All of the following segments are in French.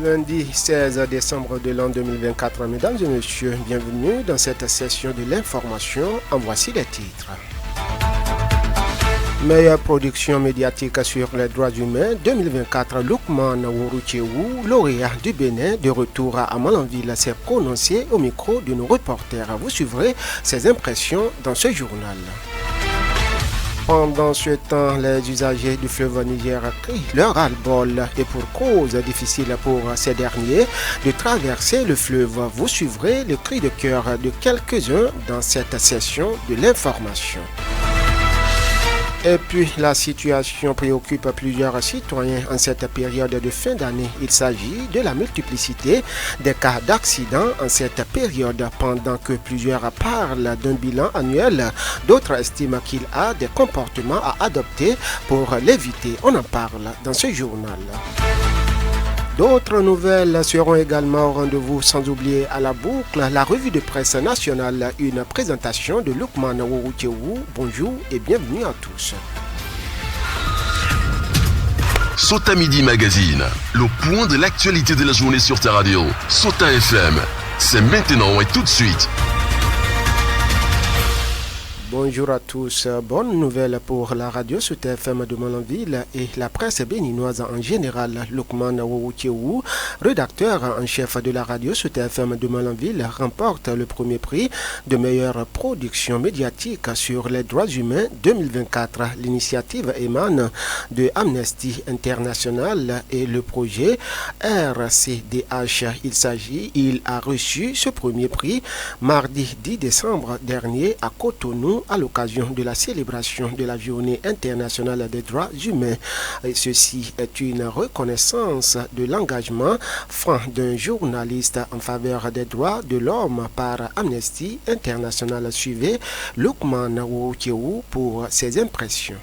Lundi 16 décembre de l'an 2024, mesdames et messieurs, bienvenue dans cette session de l'information. En voici les titres. Meilleure production médiatique sur les droits humains 2024, Lukman Worochewu, lauréat du Bénin, de retour à Malanville, s'est prononcé au micro de nos reporters. Vous suivrez ses impressions dans ce journal. Pendant ce temps, les usagers du fleuve Niger crient leur ras-le-bol et pour cause difficile pour ces derniers de traverser le fleuve. Vous suivrez le cri de cœur de quelques-uns dans cette session de l'information. Et puis, la situation préoccupe plusieurs citoyens en cette période de fin d'année. Il s'agit de la multiplicité des cas d'accidents en cette période. Pendant que plusieurs parlent d'un bilan annuel, d'autres estiment qu'il a des comportements à adopter pour l'éviter. On en parle dans ce journal. D'autres nouvelles seront également au rendez-vous, sans oublier à la boucle la revue de presse nationale, une présentation de Lukman Worochewu. Bonjour et bienvenue à tous. Sota Midi Magazine, le point de l'actualité de la journée sur ta radio. Sota FM, c'est maintenant et tout de suite. Bonjour à tous. Bonne nouvelle pour la radio Sota FM de Malanville et la presse béninoise en général. Lukman Worochewu, rédacteur en chef de la radio Sota FM de Malanville, remporte le premier prix de meilleure production médiatique sur les droits humains 2024. L'initiative émane de Amnesty International et le projet RCDH. Il a reçu ce premier prix mardi 10 décembre dernier à Cotonou à l'occasion de la célébration de la Journée internationale des droits humains. Et ceci est une reconnaissance de l'engagement franc d'un journaliste en faveur des droits de l'homme par Amnesty International. Suivez Lukman Worochewu pour ses impressions.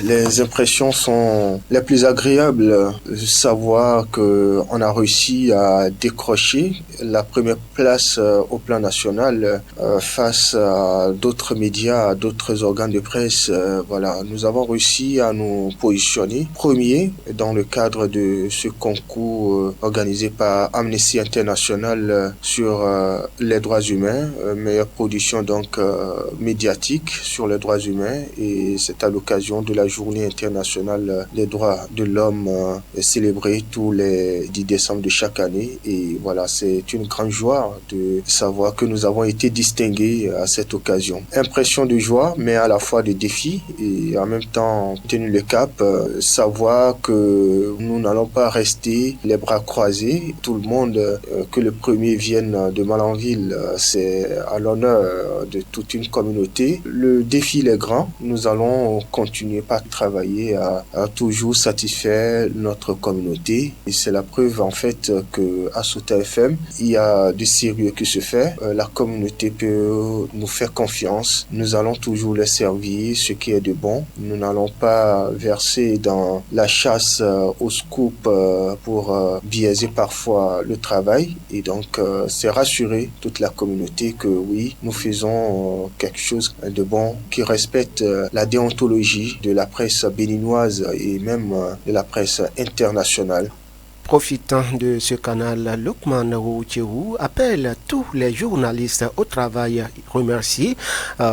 Les impressions sont les plus agréables. Savoir qu'on a réussi à décrocher la première place au plan national face à d'autres médias, à d'autres organes de presse. Voilà, nous avons réussi à nous positionner premier dans le cadre de ce concours organisé par Amnesty International sur les droits humains, meilleure production donc médiatique sur les droits humains, et c'est à l'occasion de la Journée internationale des droits de l'homme célébrée tous les 10 décembre de chaque année. Et voilà, c'est une grande joie de savoir que nous avons été distingués à cette occasion. Impression de joie, mais à la fois de défi, et en même temps tenu le cap, savoir que nous n'allons pas rester les bras croisés. Tout le monde, que le premier vienne de Malanville, c'est à l'honneur de toute une communauté. Le défi est grand. Nous allons continuer par travailler à toujours satisfaire notre communauté, et c'est la preuve en fait que à Sota FM il y a du sérieux qui se fait. La communauté peut nous faire confiance, nous allons toujours les servir ce qui est de bon, nous n'allons pas verser dans la chasse au scoop pour biaiser parfois le travail, et donc c'est rassurer toute la communauté que oui, nous faisons quelque chose de bon qui respecte la déontologie de la presse béninoise et même de la presse internationale. Profitant de ce canal, Lukman Worochewu appelle tous les journalistes au travail. Il remercie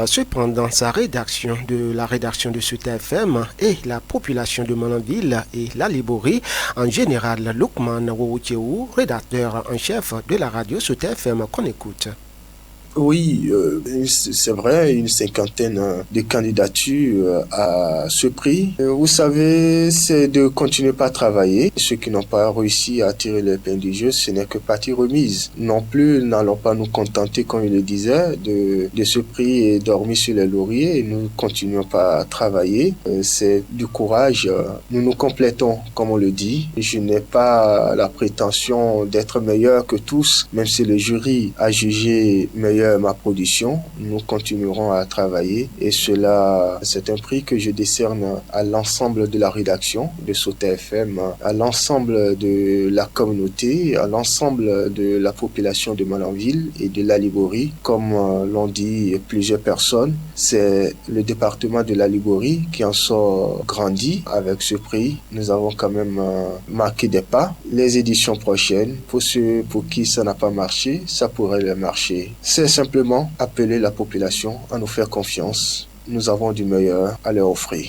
cependant sa rédaction de Sota FM et la population de Malanville et la Liborie en général. Lukman Worochewu, rédacteur en chef de la radio Sota FM, qu'on écoute. Oui, c'est vrai, une cinquantaine de candidatures à ce prix. Vous savez, c'est de continuer par travailler. Ceux qui n'ont pas réussi à tirer l'épingle du jeu, ce n'est que partie remise. Non plus, n'allons pas nous contenter, comme il le disait, de ce prix et dormir sur les lauriers. Nous continuons par travailler. C'est du courage. Nous nous complétons, comme on le dit. Je n'ai pas la prétention d'être meilleur que tous, même si le jury a jugé meilleur améliore ma production, nous continuerons à travailler et cela, c'est un prix que je décerne à l'ensemble de la rédaction de Sota FM, à l'ensemble de la communauté, à l'ensemble de la population de Malanville et de la Liborie. Comme l'ont dit plusieurs personnes, c'est le département de la Liborie qui en sort grandi avec ce prix. Nous avons quand même marqué des pas. Les éditions prochaines, pour ceux pour qui ça n'a pas marché, ça pourrait le marcher. C'est simplement appeler la population à nous faire confiance. Nous avons du meilleur à leur offrir.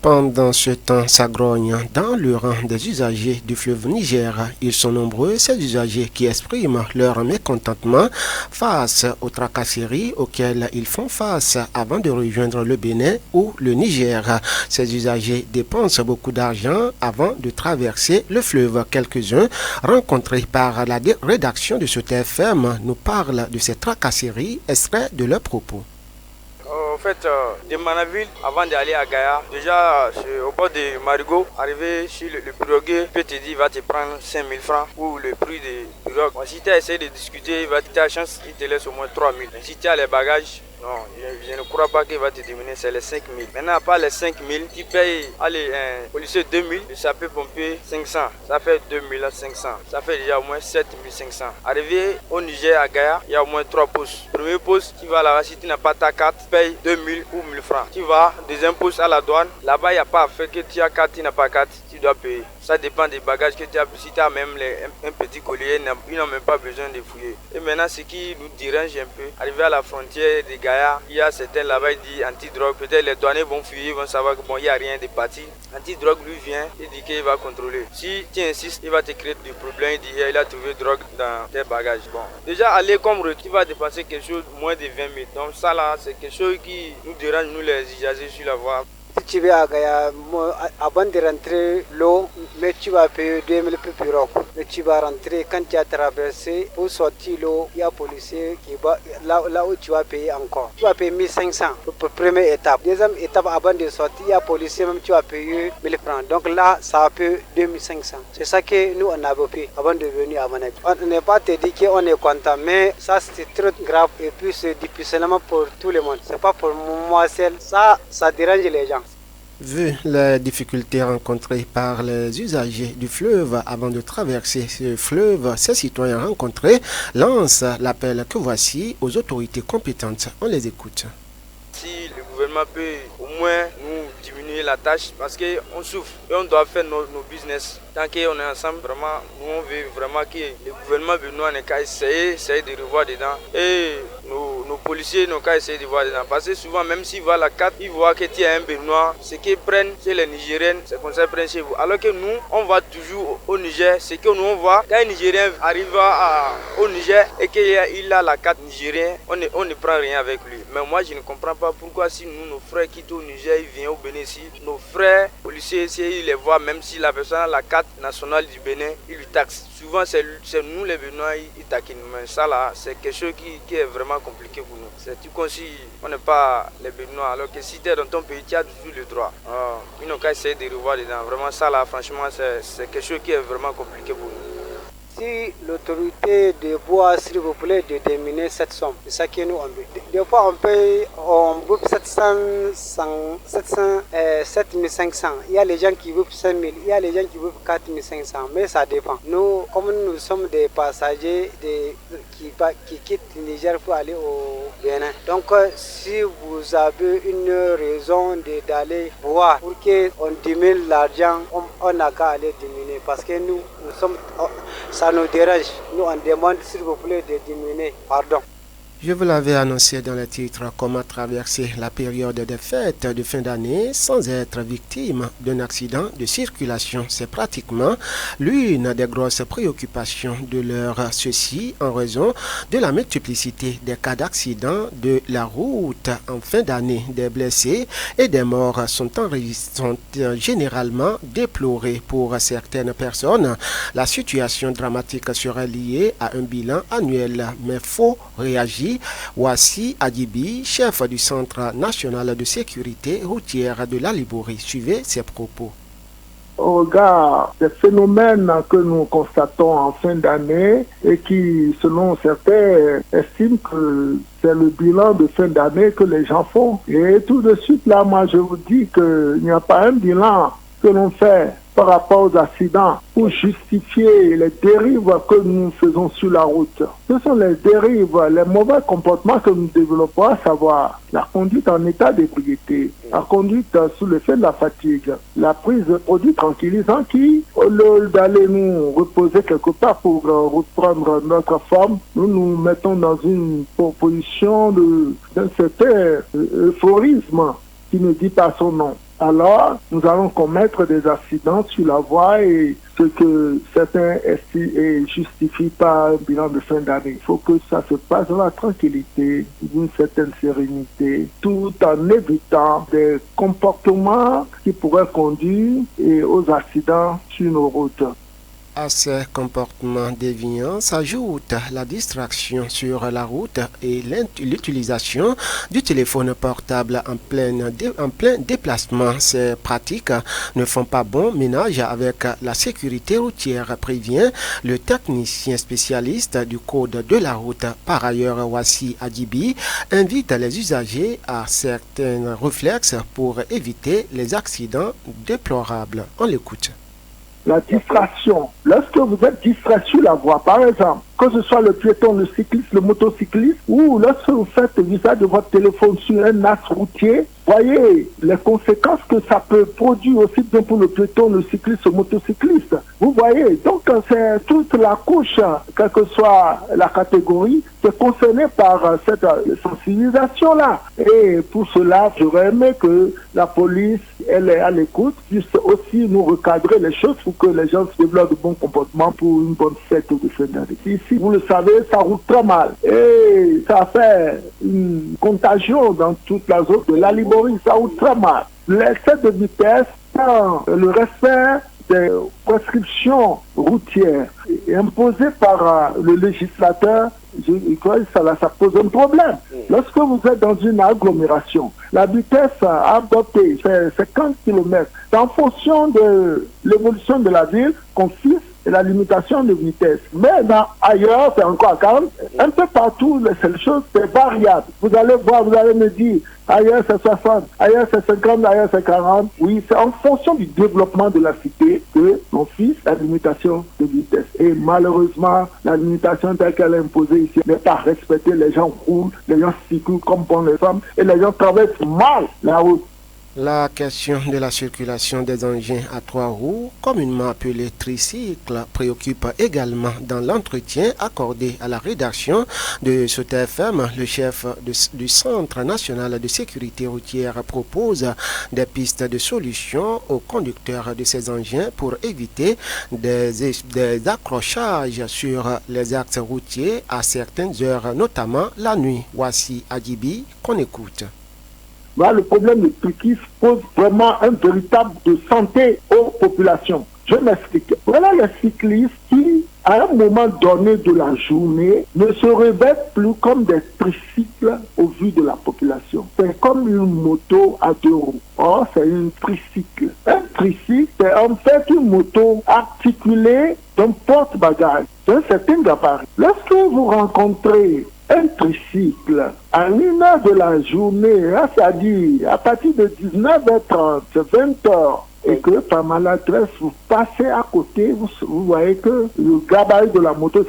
Pendant ce temps, ça grogne dans le rang des usagers du fleuve Niger. Ils sont nombreux, ces usagers qui expriment leur mécontentement face aux tracasseries auxquelles ils font face avant de rejoindre le Bénin ou le Niger. Ces usagers dépensent beaucoup d'argent avant de traverser le fleuve. Quelques-uns, rencontrés par la rédaction de ce TFM, nous parlent de ces tracasseries, extraits de leurs propos. En fait, de Manaville, avant d'aller à Gaïa, déjà au bord de Marigot, arrivé sur le piroguier, il peut te dire il va te prendre 5 000 francs ou le prix de pirogue. Si tu as essayé de discuter, il va te dire chance, il te laisse au moins 3 000. Mais si tu as les bagages, non, je ne crois pas qu'il va te diminuer, c'est les 5 000. Maintenant, à part les 5 000, tu payes un policier 2 000, le sapeur-pompier 500. Ça fait 2 500. Ça fait déjà au moins 7 500. Arrivé au Niger, à Gaïa, il y a au moins 3 postes. Premier poste, tu vas là-bas, si tu n'as pas ta carte, tu payes 2 000 ou 1 000 francs. Tu vas, deuxième poste à la douane, là-bas, il n'y a pas à faire que tu as carte, tu n'as pas carte, tu dois payer. Ça dépend des bagages que tu as. Si tu as même un petit collier, ils n'ont même pas besoin de fouiller. Et maintenant, ce qui nous dérange un peu, arrivé à la frontière de Gaïa, il y a certains là-bas, il dit anti-drogue. Peut-être les douaniers vont fouiller, ils vont savoir que bon, il n'y a rien de parti. Anti-drogue lui vient, il dit qu'il va contrôler. Si tu insistes, il va te créer des problèmes. Il dit qu'il a trouvé drogue dans tes bagages. Bon, déjà, aller comme retour, tu vas dépenser quelque chose moins de 20 000. Donc ça là, c'est quelque chose qui nous dérange, nous les usagers sur la voie. Si tu vas à Gaïa, avant de rentrer l'eau, mais tu vas payer 2 000 plus pirogues. Mais tu vas rentrer, quand tu as traversé, pour sortir l'eau, il y a un policier qui va, là où tu vas payer encore. Tu vas payer 1 500 pour la première étape. Deuxième étape, avant de sortir, il y a un policier, même tu vas payer 1 000 francs. Donc là, ça va payer 2 500. C'est ça que nous, on avait payé avant de venir à Manaville. On n'est pas te dit qu'on est content, mais ça, c'est très grave et puis c'est difficilement pour tout le monde. C'est pas pour moi seul. Ça dérange les gens. Vu les difficultés rencontrées par les usagers du fleuve avant de traverser ce fleuve, ces citoyens rencontrés lancent l'appel que voici aux autorités compétentes. On les écoute. Si le gouvernement peut au moins nous diminuer la tâche, parce qu'on souffre et on doit faire nos business. Tant qu'on est ensemble, vraiment, nous on veut vraiment que le gouvernement béninois n'ait qu'à essayer de revoir dedans. Et nos policiers n'ont qu'à essayer de voir dedans. Parce que souvent, même s'ils voient la carte, ils voient que tu es un Béninois. Ce qu'ils prennent chez les Nigériennes, c'est comme ça qu'ils prennent chez vous. Alors que nous, on va toujours au Niger. Ce que nous on voit, quand un Nigérien arrive au Niger et qu'il a la carte nigérienne, on ne prend rien avec lui. Mais moi, je ne comprends pas pourquoi si nous, nos frères quittent au Niger, ils viennent au Bénin ici, nos frères policiers, si ils les voient, même si la personne a la carte nationale du Bénin, ils lui taxent. Souvent, c'est nous les Béninois, ils taquinent. Mais ça là, c'est quelque chose qui est vraiment compliqué pour nous. C'est tout comme si on n'est pas les Béninois, alors que si tu es dans ton pays, tu as toujours le droit. Ils n'ont qu'à essayer de revoir dedans. Vraiment, ça là, franchement, c'est quelque chose qui est vraiment compliqué pour nous. Si l'autorité de bois, s'il vous plaît, de diminuer cette somme, c'est ça que nous on veut. Des fois, on bouffe 700, 7500. Il y a les gens qui bouffent 5000, il y a les gens qui bouffent 4500, mais ça dépend. Nous, comme nous sommes des passagers qui quittent le Niger pour aller au Bénin. Donc, si vous avez une raison d'aller boire pour qu'on diminue l'argent, on n'a qu'à aller diminuer parce que nous sommes... Ça nous dérange. Nous, on demande, s'il vous plaît, de diminuer. Pardon. Je vous l'avais annoncé dans le titre, comment traverser la période des fêtes de fin d'année sans être victime d'un accident de circulation. C'est pratiquement l'une des grosses préoccupations de l'heure. Ceci en raison de la multiplicité des cas d'accident de la route en fin d'année. Des blessés et des morts sont généralement déplorés pour certaines personnes. La situation dramatique serait liée à un bilan annuel, mais faut réagir. Wassi Adibi, chef du Centre national de sécurité routière de la Liborie, suivait ses propos. au regard des phénomènes que nous constatons en fin d'année et qui, selon certains, estiment que c'est le bilan de fin d'année que les gens font. Et tout de suite, là, moi, je vous dis qu'il n'y a pas un bilan que l'on fait par rapport aux accidents pour justifier les dérives que nous faisons sur la route. Ce sont les dérives, les mauvais comportements que nous développons, à savoir la conduite en état d'ébriété, la conduite sous l'effet de la fatigue, la prise de produits tranquillisants qui, au lieu d'aller nous reposer quelque part pour reprendre notre forme, nous nous mettons dans une position d'un certain euphorisme qui ne dit pas son nom. Alors, nous allons commettre des accidents sur la voie et ce que certains justifient par un bilan de fin d'année. Il faut que ça se passe dans la tranquillité, d'une certaine sérénité, tout en évitant des comportements qui pourraient conduire aux accidents sur nos routes. À ces comportements déviants s'ajoute la distraction sur la route et l'utilisation du téléphone portable en plein déplacement. Ces pratiques ne font pas bon ménage avec la sécurité routière, prévient le technicien spécialiste du code de la route. Par ailleurs, Wassi Adjibi invite les usagers à certains réflexes pour éviter les accidents déplorables. On l'écoute. La distraction. Lorsque vous êtes distrait sur la voie, par exemple, que ce soit le piéton, le cycliste, le motocycliste, ou lorsque vous faites l'usage de votre téléphone sur un axe routier, voyez les conséquences que ça peut produire aussi bien pour le piéton, le cycliste, le motocycliste. Vous voyez, donc c'est toute la couche, quelle que soit la catégorie, qui est concernée par cette sensibilisation-là. Et pour cela, j'aurais aimé que la police, elle est à l'écoute, puisse aussi nous recadrer les choses pour que les gens se développent de bons comportements pour une bonne fête de fin d'année. Ici, vous le savez, ça roule très mal. Et ça fait une contagion dans toute la zone de la Liborie, ça roule très mal. L'excès de vitesse, le respect des prescriptions routières imposées par le législateur, je crois que ça pose un problème. Lorsque vous êtes dans une agglomération, la vitesse adoptée, c'est 50 km. C'est en fonction de l'évolution de la ville qu'on fixe la limitation de vitesse. Mais ailleurs, c'est encore à 40. Un peu partout, les choses, c'est variable. Vous allez voir, vous allez me dire, ailleurs c'est 60, ailleurs c'est 50, ailleurs c'est 40. Oui, c'est en fonction du développement de la cité que l'on fixe la limitation de vitesse. Et malheureusement, la limitation telle qu'elle est imposée ici n'est pas respectée. Les gens roulent, les gens circulent comme bon les hommes et les gens traversent mal la route. La question de la circulation des engins à 3 roues, communément appelés tricycles, préoccupe également dans l'entretien accordé à la rédaction de ce TFM. Le chef du Centre national de sécurité routière propose des pistes de solutions aux conducteurs de ces engins pour éviter des accrochages sur les axes routiers à certaines heures, notamment la nuit. Wassi Adjibi, qu'on écoute. Là, le problème du cyclisme pose vraiment un véritable de santé aux populations. Je m'explique. Voilà les cyclistes qui, à un moment donné de la journée, ne se réveillent plus comme des tricycles au vu de la population. C'est comme une moto à 2 roues. Or, c'est une tricycle. Un tricycle, c'est en fait une moto articulée d'un porte-bagages, d'un certain gabarit. Lorsque vous rencontrez un tricycle à 1h de la journée, c'est-à-dire à partir de 19h30, 20h, et que par maladresse, vous passez à côté, vous voyez que le gabarit de la moto,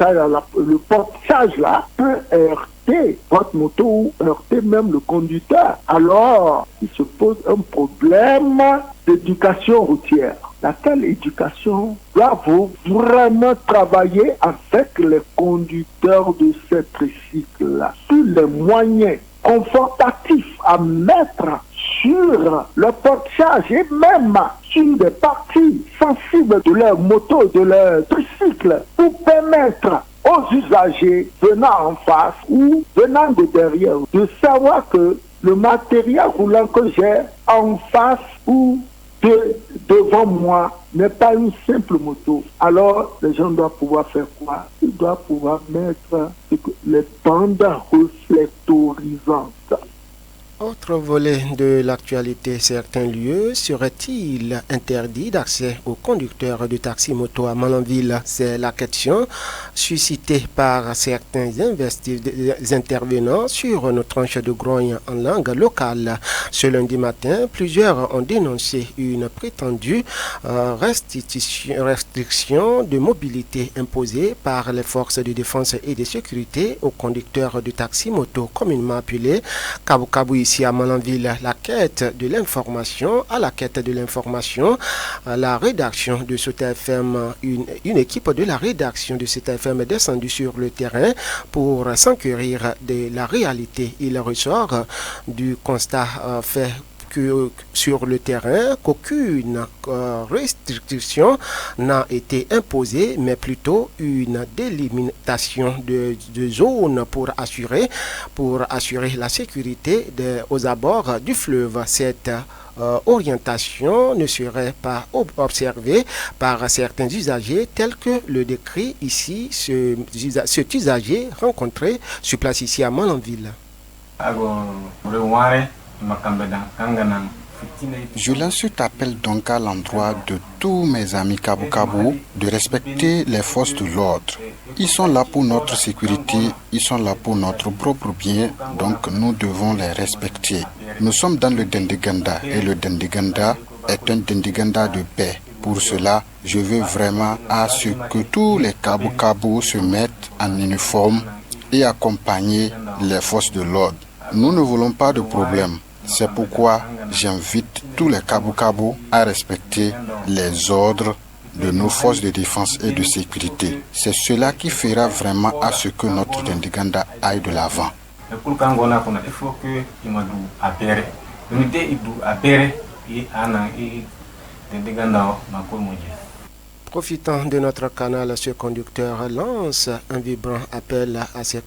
le portage là, peut heurter votre moto ou heurter même le conducteur. Alors, il se pose un problème d'éducation routière. Laquelle éducation doit vraiment travailler avec les conducteurs de ces tricycles-là sur les moyens confortatifs à mettre sur le portage et même sur des parties sensibles de leur moto, de leur tricycle, pour permettre aux usagers venant en face ou venant de derrière de savoir que le matériel roulant que j'ai en face ou devant moi n'est pas une simple moto. Alors, les gens doivent pouvoir faire quoi? Ils doivent pouvoir mettre les bandes réflectorisantes. Autre volet de l'actualité, certains lieux seraient-ils interdits d'accès aux conducteurs de taxi-moto à Malanville? C'est la question suscitée par certains intervenants sur nos tranches de grogne en langue locale. Ce lundi matin, plusieurs ont dénoncé une prétendue restriction de mobilité imposée par les forces de défense et de sécurité aux conducteurs de taxi-moto communément appelés Kabu-Kabu ici à Malanville. La quête de l'information, la rédaction de Sota FM, une équipe de la rédaction de Sota FM est descendue sur le terrain pour s'enquérir de la réalité. Il ressort du constat fait sur le terrain qu'aucune restriction n'a été imposée, mais plutôt une délimitation de zones pour assurer la sécurité aux abords du fleuve. Cette orientation ne serait pas observée par certains usagers tels que le décrit ici cet usager rencontré sur place ici à Malanville. Je lance cet appel donc à l'endroit de tous mes amis Kabu-Kabu de respecter les forces de l'ordre. Ils sont là pour notre sécurité, ils sont là pour notre propre bien, donc nous devons les respecter. Nous sommes dans le Dendiganda et le Dendiganda est un Dendiganda de paix. Pour cela, je veux vraiment à ce que tous les Kabu-Kabu se mettent en uniforme et accompagner les forces de l'ordre. Nous ne voulons pas de problème. C'est pourquoi j'invite tous les Kabu-Kabu à respecter les ordres de nos forces de défense et de sécurité. C'est cela qui fera vraiment à ce que notre Dendiganda aille de l'avant. Profitant de notre canal, ce conducteur lance un vibrant appel à ses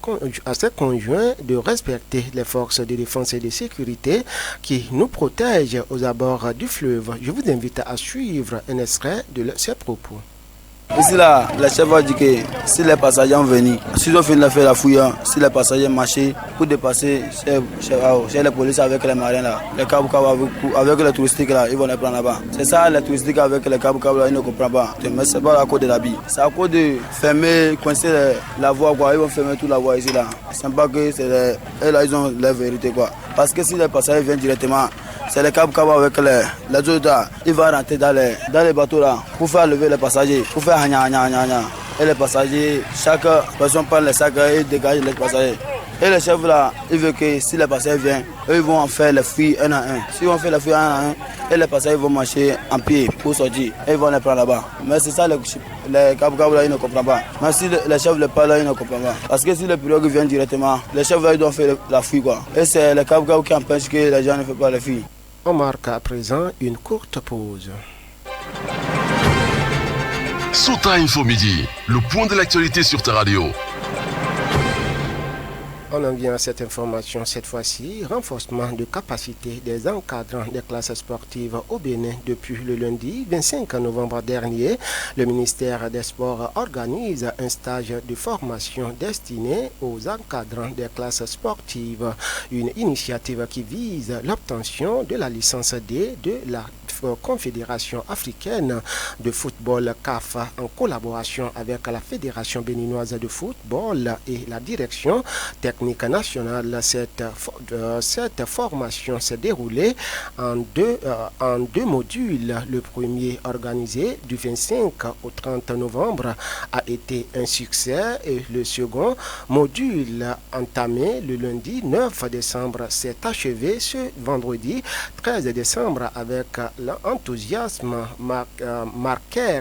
conjoints de respecter les forces de défense et de sécurité qui nous protègent aux abords du fleuve. Je vous invite à suivre un extrait de ses propos. Ici là, le chef a dit que si les passagers ont venu, s'ils ont fini de faire la fouille, si les passagers marchaient pour dépasser chez les policiers avec les marins là, les Kabu-Kabu avec les touristiques là, ils vont les prendre là-bas. C'est ça, les touristiques avec les Kabu-Kabu là, ils ne comprennent pas. Mais c'est pas à cause de la bille. C'est à cause de fermer, coincer la voie quoi. Ils vont fermer toute la voie ici là. C'est pas que c'est et là ils ont la vérité quoi. Parce que si les passagers viennent directement, c'est les Kabu-Kabu avec les autres, ils vont rentrer dans les bateaux là pour faire lever les passagers, pour faire et les passagers, chaque personne prend les sacs et dégage les passagers. Et le chef là, il veut que si les passagers viennent, eux ils vont en faire les fuites un à un. S'ils vont faire les fuites un à un, et les passagers vont marcher en pied pour sortir. Et ils vont les prendre là-bas. Mais c'est ça, les Kabu-Kabu là, ils ne comprennent pas. Même si les chefs le parlent là, ils ne comprennent pas. Parce que si les pirogues viennent directement, les chefs là, ils doivent faire la fuite quoi. Et c'est les Kabu-Kabu qui empêchent que les gens ne fassent pas les fuites. On marque à présent une courte pause. Sota Info Midi, le point de l'actualité sur ta radio. On en vient à cette information cette fois-ci. Renforcement de capacité des encadrants des classes sportives au Bénin depuis le lundi 25 novembre dernier. Le ministère des Sports organise un stage de formation destiné aux encadrants des classes sportives. Une initiative qui vise l'obtention de la licence D de la Confédération africaine de football CAF en collaboration avec la Fédération béninoise de football et la direction technique nationale. Cette formation s'est déroulée en deux modules. Le premier, organisé du 25 au 30 novembre, a été un succès et le second module, entamé le lundi 9 décembre, s'est achevé ce vendredi 13 décembre avec l'enthousiasme. Marker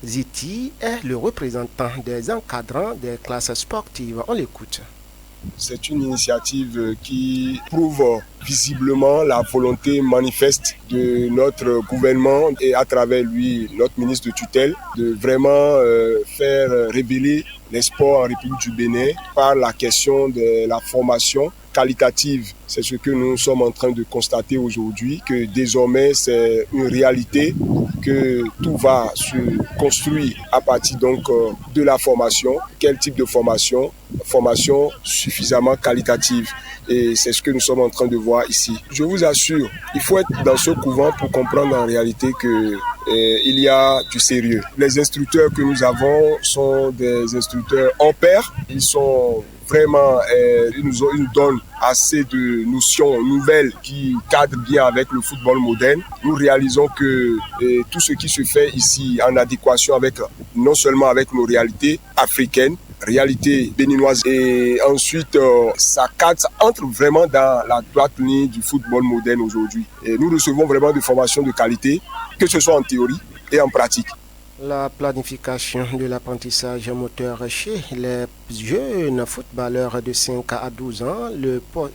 Ziti est le représentant des encadrants des classes sportives. On l'écoute. C'est une initiative qui prouve visiblement la volonté manifeste de notre gouvernement et à travers lui, notre ministre de tutelle, de vraiment faire révéler les sports en République du Bénin par la question de la formation qualitative. C'est ce que nous sommes en train de constater aujourd'hui, que désormais c'est une réalité que tout va se construire à partir donc de la formation. Quel type de formation? Formation suffisamment qualitative. Et c'est ce que nous sommes en train de voir ici. Je vous assure, il faut être dans ce couvent pour comprendre en réalité que il y a du sérieux. Les instructeurs que nous avons sont des instructeurs hors pair. Ils sont vraiment, ils nous donnent assez de notions nouvelles qui cadrent bien avec le football moderne. Nous réalisons que tout ce qui se fait ici en adéquation avec, non seulement avec nos réalités africaines, réalité béninoise, et ensuite ça cadre, ça entre vraiment dans la droite ligne du football moderne aujourd'hui. Et nous recevons vraiment des formations de qualité, que ce soit en théorie et en pratique. La planification de l'apprentissage moteur chez les jeunes footballeurs de 5 à 12 ans,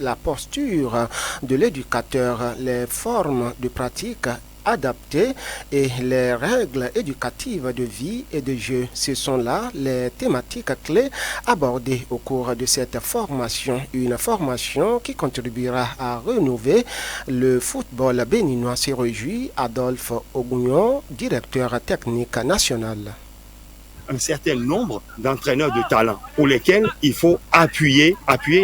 la posture de l'éducateur, les formes de pratique adaptées et les règles éducatives de vie et de jeu. Ce sont là les thématiques clés abordées au cours de cette formation. Une formation qui contribuera à renouveler le football béninois, se réjouit Adolphe Ogugnon, directeur technique national. Un certain nombre d'entraîneurs de talent pour lesquels il faut appuyer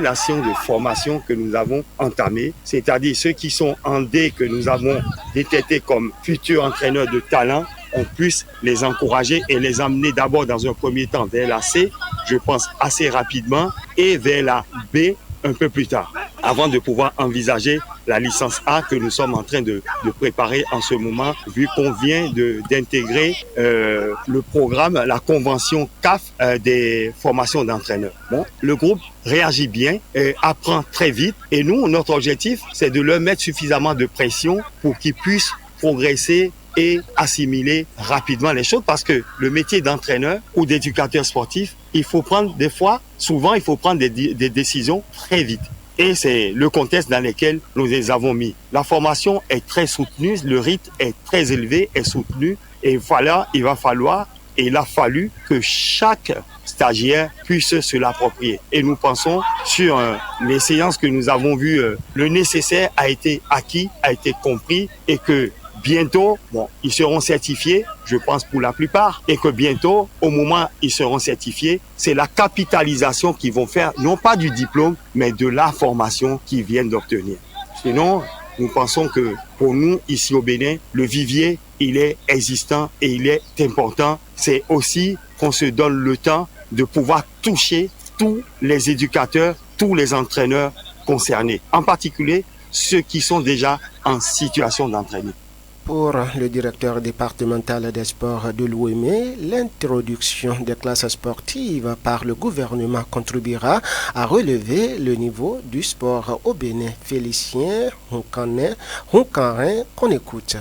l'action de formation que nous avons entamée, c'est-à-dire ceux qui sont en D que nous avons détectés comme futurs entraîneurs de talent, on puisse les encourager et les amener d'abord dans un premier temps vers la C, je pense assez rapidement, et vers la B un peu plus tard, avant de pouvoir envisager la licence A que nous sommes en train de préparer en ce moment, vu qu'on vient d'intégrer le programme, la convention CAF des formations d'entraîneurs. Bon, le groupe réagit bien, apprend très vite, et nous, notre objectif, c'est de leur mettre suffisamment de pression pour qu'ils puissent progresser et assimiler rapidement les choses, parce que le métier d'entraîneur ou d'éducateur sportif, il faut prendre souvent il faut prendre des décisions très vite. Et c'est le contexte dans lequel nous les avons mis. La formation est très soutenue, le rythme est très élevé, est soutenu, et il a fallu que chaque stagiaire puisse se l'approprier. Et nous pensons, sur les séances que nous avons vues, le nécessaire a été acquis, a été compris, et que bientôt, ils seront certifiés, je pense pour la plupart, et que bientôt, au moment où ils seront certifiés, c'est la capitalisation qu'ils vont faire, non pas du diplôme, mais de la formation qu'ils viennent d'obtenir. Sinon, nous pensons que pour nous, ici au Bénin, le vivier, il est existant et il est important. C'est aussi qu'on se donne le temps de pouvoir toucher tous les éducateurs, tous les entraîneurs concernés, en particulier ceux qui sont déjà en situation d'entraîner. Pour le directeur départemental des sports de l'OME, l'introduction des classes sportives par le gouvernement contribuera à relever le niveau du sport au Bénin. Félicien Hunkarin, qu'on écoute.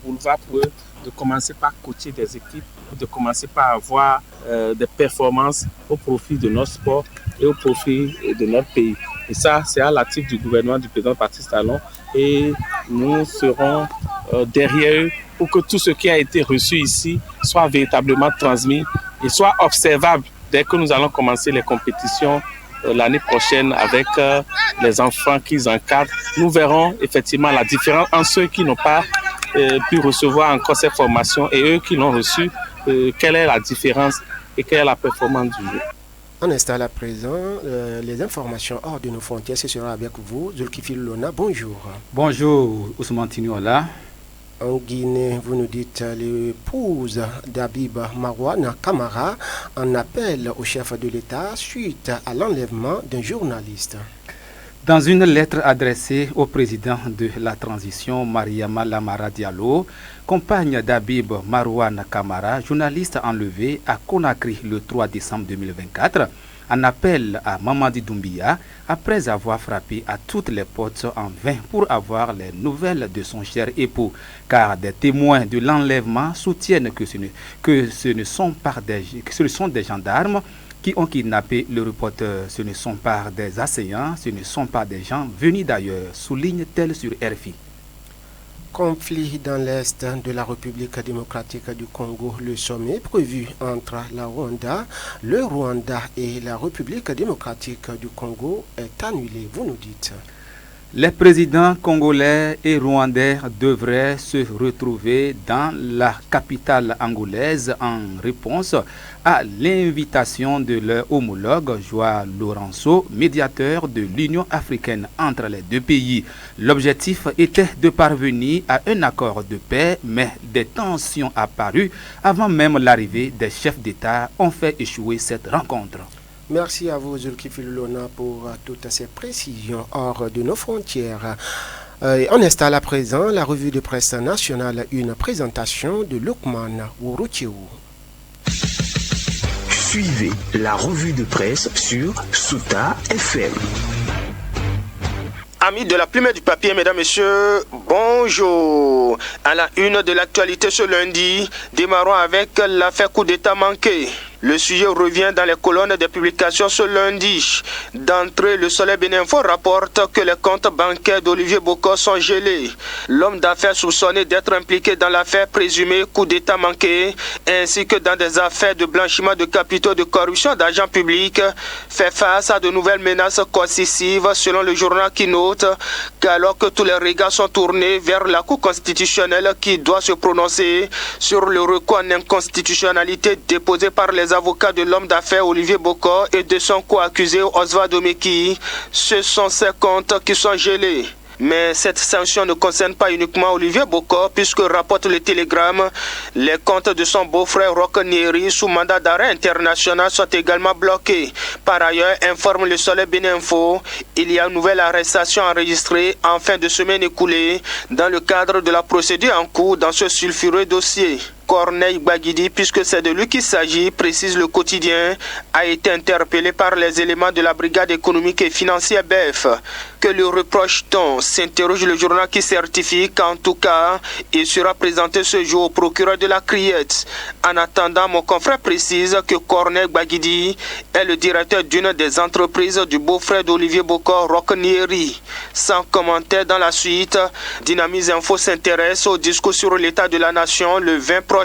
Boulevard pour eux de commencer par coacher des équipes, de commencer par avoir des performances au profit de notre sport et au profit de notre pays. Et ça, c'est à l'actif du gouvernement du président Patrice Talon. Et nous serons derrière eux pour que tout ce qui a été reçu ici soit véritablement transmis et soit observable dès que nous allons commencer les compétitions l'année prochaine avec les enfants qu'ils encadrent. Nous verrons effectivement la différence entre ceux qui n'ont pas pu recevoir encore cette formation et eux qui l'ont reçu. Quelle est la différence et quelle est la performance du jeu? On installe à présent les informations hors de nos frontières. Ce sera avec vous, Zulkifil Lona. Bonjour. Bonjour, Ousmane Tiniola. En Guinée, vous nous dites l'épouse d'Habib Marouane Kamara en appel au chef de l'État suite à l'enlèvement d'un journaliste. Dans une lettre adressée au président de la transition, Mariama Lamara Diallo, compagne d'Habib Marouane Kamara, journaliste enlevé à Conakry le 3 décembre 2024, en appel à Mamadi Doumbia après avoir frappé à toutes les portes en vain pour avoir les nouvelles de son cher époux, car des témoins de l'enlèvement soutiennent que ce sont des gendarmes qui ont kidnappé le reporter. Ce ne sont pas des assaillants, ce ne sont pas des gens venus d'ailleurs, souligne-t-elle sur RFI. Conflit dans l'est de la République démocratique du Congo. Le sommet prévu entre le Rwanda et la République démocratique du Congo est annulé, vous nous dites. Les présidents congolais et rwandais devraient se retrouver dans la capitale angolaise en réponse à l'invitation de leur homologue Joao Lourenço, médiateur de l'Union africaine entre les deux pays. L'objectif était de parvenir à un accord de paix, mais des tensions apparues avant même l'arrivée des chefs d'État ont fait échouer cette rencontre. Merci à vous, Zulkifil Lona, pour toutes ces précisions hors de nos frontières. On installe à présent la revue de presse nationale, une présentation de Lukman Wuruchewu. Suivez la revue de presse sur Souta FM. Amis de la plume et du papier, mesdames, messieurs, bonjour. À la une de l'actualité ce lundi, démarrons avec l'affaire coup d'État manqué. Le sujet revient dans les colonnes des publications ce lundi. D'entrée, le Soleil Béninfo rapporte que les comptes bancaires d'Olivier Bokor sont gelés. L'homme d'affaires soupçonné d'être impliqué dans l'affaire présumée coup d'État manqué, ainsi que dans des affaires de blanchiment de capitaux, de corruption d'argent public, fait face à de nouvelles menaces coercitives, selon le journal qui note qu'alors que tous les regards sont tournés vers la Cour constitutionnelle qui doit se prononcer sur le recours en inconstitutionnalité déposé par les avocats de l'homme d'affaires Olivier Bokor et de son co-accusé Osvaldo Meki, ce sont ces comptes qui sont gelés. Mais cette sanction ne concerne pas uniquement Olivier Bokor, puisque rapporte le Télégramme, les comptes de son beau-frère Roch Nieri sous mandat d'arrêt international sont également bloqués. Par ailleurs, informe le Soleil Béninfo, il y a une nouvelle arrestation enregistrée en fin de semaine écoulée dans le cadre de la procédure en cours dans ce sulfureux dossier. Corneille Baguidi, puisque c'est de lui qu'il s'agit, précise le quotidien, a été interpellé par les éléments de la brigade économique et financière BEF. Que lui reproche-t-on? S'interroge le journal qui certifie qu'en tout cas, il sera présenté ce jour au procureur de la Criette. En attendant, mon confrère précise que Corneille Baguidi est le directeur d'une des entreprises du beau-frère d'Olivier Bokor, Roch Nieri. Sans commentaire dans la suite, Dynamise Info s'intéresse au discours sur l'état de la nation le 20 prochain.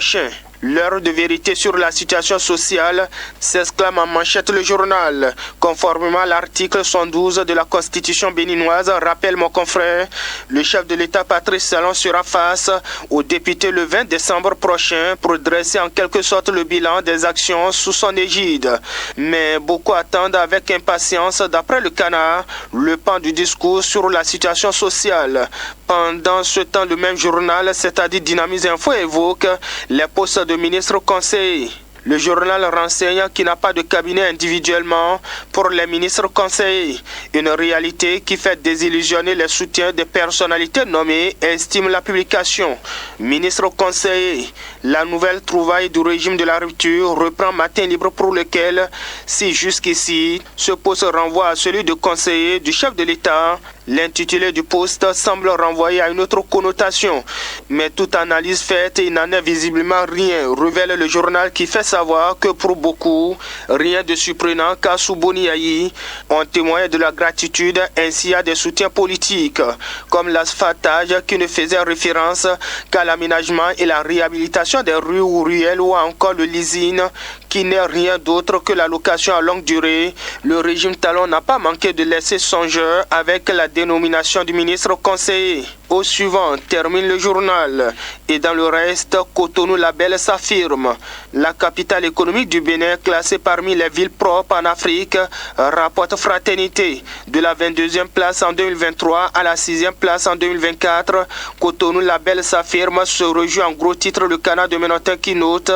L'heure de vérité sur la situation sociale, s'exclame en manchette le journal. Conformément à l'article 112 de la Constitution béninoise, rappelle mon confrère, le chef de l'État Patrice Talon sera face aux députés le 20 décembre prochain pour dresser en quelque sorte le bilan des actions sous son égide. Mais beaucoup attendent avec impatience, d'après le Canard, le pan du discours sur la situation sociale. Pendant ce temps, le même journal, c'est-à-dire Dynamise Info, évoque les postes de ministres conseillers. Le journal renseigne qu'il n'a pas de cabinet individuellement pour les ministres conseillers. Une réalité qui fait désillusionner les soutiens des personnalités nommées, estime la publication. Ministre conseiller, la nouvelle trouvaille du régime de la rupture reprend matin libre pour lequel, si jusqu'ici, ce poste renvoie à celui de conseiller du chef de l'État, l'intitulé du poste semble renvoyer à une autre connotation. Mais toute analyse faite, il n'en est visiblement rien, révèle le journal qui fait savoir que pour beaucoup, rien de surprenant car sous Boniaï, on témoigne de la gratitude ainsi à des soutiens politiques, comme l'asphaltage qui ne faisait référence qu'à l'aménagement et la réhabilitation des rues ou ruelles ou encore le leasing qui n'est rien d'autre que la location à longue durée. Le régime Talon n'a pas manqué de laisser songeur avec la dénomination du ministre conseiller. Au suivant, termine le journal. Et dans le reste, Cotonou Label s'affirme. La capitale économique du Bénin, classée parmi les villes propres en Afrique, rapporte Fraternité. De la 22e place en 2023 à la 6e place en 2024, Cotonou Label s'affirme, se rejoue en gros titre le Canard de Ménotin qui note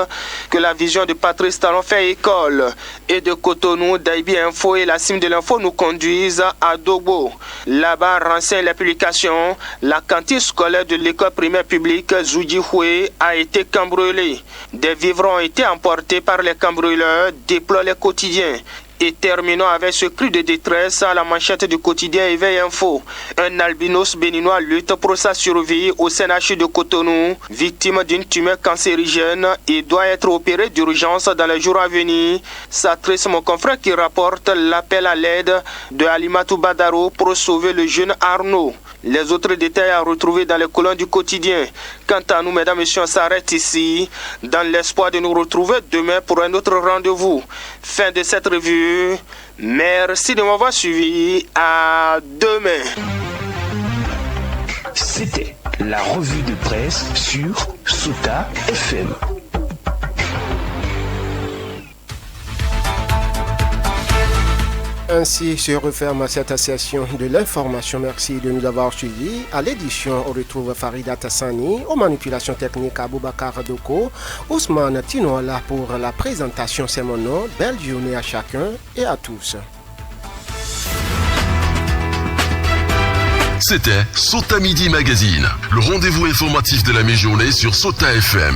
que la vision de Patrice Talon fait école. Et de Cotonou, Daibi Info et la cime de l'info nous conduisent à Dogbo. Là-bas, renseigne les publications. La cantine scolaire de l'école primaire publique Zoudjihoué a été cambriolée. Des vivres ont été emportés par les cambrioleurs, déploient les quotidiens. Et terminons avec ce cri de détresse à la manchette du quotidien Éveil Info. Un albinos béninois lutte pour sa survie au CNH de Cotonou, victime d'une tumeur cancérigène et doit être opéré d'urgence dans les jours à venir. S'adresse mon confrère qui rapporte l'appel à l'aide de Alimatou Badaro pour sauver le jeune Arnaud. Les autres détails à retrouver dans les colonnes du quotidien. Quant à nous, mesdames et messieurs, on s'arrête ici dans l'espoir de nous retrouver demain pour un autre rendez-vous. Fin de cette revue. Merci de m'avoir suivi. À demain. C'était la revue de presse sur Sota FM. Ainsi se referme cette session de l'information. Merci de nous avoir suivis. À l'édition, on retrouve Farida Tassani, aux manipulations techniques Aboubakar Doko, Ousmane Tinola pour la présentation. C'est mon nom. Belle journée à chacun et à tous. C'était Sota Midi Magazine, le rendez-vous informatif de la mi-journée sur Sota FM.